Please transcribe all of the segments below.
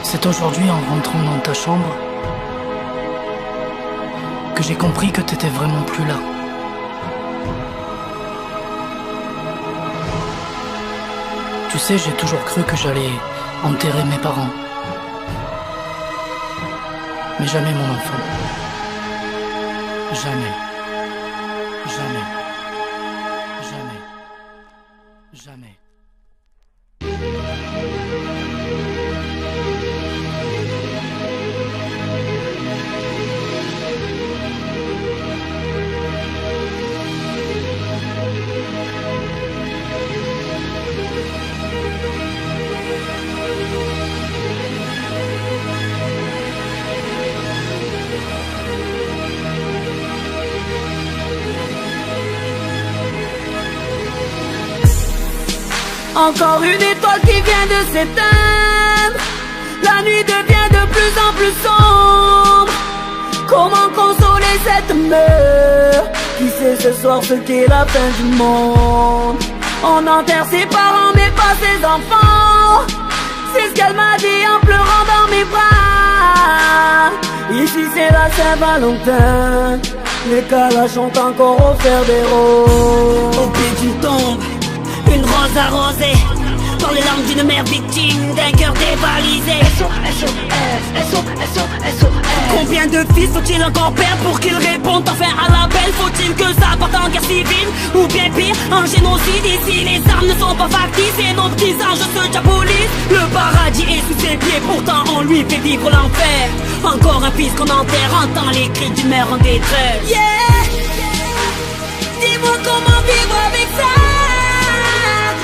C'est aujourd'hui, en rentrant dans ta chambre, que j'ai compris que t'étais vraiment plus là. Tu sais, j'ai toujours cru que j'allais enterrer mes parents. Mais jamais mon enfant. Jamais. Jamais. Jamais. Jamais. Encore une étoile qui vient de s'éteindre. La nuit devient de plus en plus sombre. Comment consoler cette mère qui sait ce soir ce qu'est la fin du monde? On enterre ses parents mais pas ses enfants. C'est ce qu'elle m'a dit en pleurant dans mes bras. Ici c'est la Saint-Valentin. Les calages ont encore offert des roses. Au pied d'une tombe, une rose arrosée, dans les larmes d'une mère victime d'un cœur dévalisé. SOS, SOS. Combien de fils faut-il encore perdre pour qu'ils répondent enfin à l'appel? Faut-il que ça parte en guerre civile ou bien pire, en génocide? Ici les armes ne sont pas factices et nos petits anges se diabolisent. Le paradis est sous ses pieds, pourtant on lui fait vivre l'enfer. Encore un fils qu'on enterre, entend les cris d'une mère en détresse. Yeah, dis-moi comment vivre avec ça.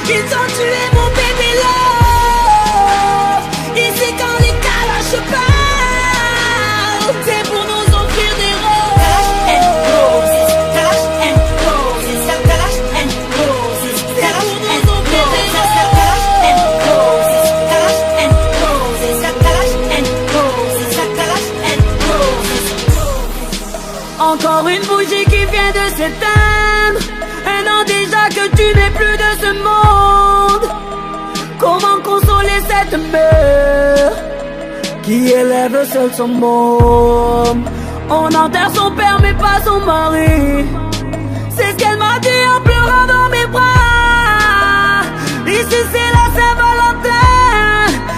Ils ont tué mon bébé love. Ici quand les calages parlent, c'est pour nous offrir des roses. Kalash and roses, Kalash and roses, Kalash and roses, Kalash and roses, Kalash and roses, Kalash and roses, Kalash and roses. Encore une bougie qui vient de s'éteindre. Un an déjà que tu n'es plus de ce monde. Comment consoler cette mère qui élève seule son môme? On enterre son père mais pas son mari. C'est ce qu'elle m'a dit en pleurant dans mes bras. Ici c'est la Saint-Valentin.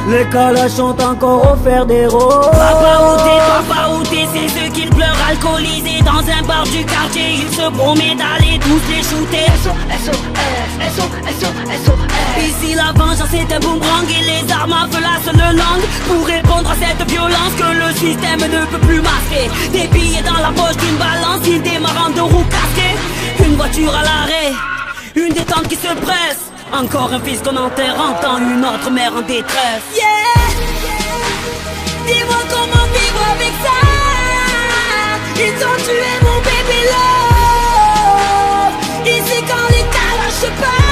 Les calages ont encore offert des roses. Papa où t'es, c'est ceux qui pleurent alcoolisés dans un bar du quartier. Ils se promettent d'aller tous les shooter. SOS. Ici la vengeance est un boomerang et les armes à feu la seule langue pour répondre à cette violence que le système ne peut plus masquer. Des billets dans la poche d'une balance, il démarre en deux roues casquées. Une voiture à l'arrêt, une détente qui se presse. Encore un fils qu'on enterre, entend une autre mère en détresse. Yeah, dis-moi comment vivre avec ça. Ils ont tué mon bébé love. Ici quand les calages se parlent,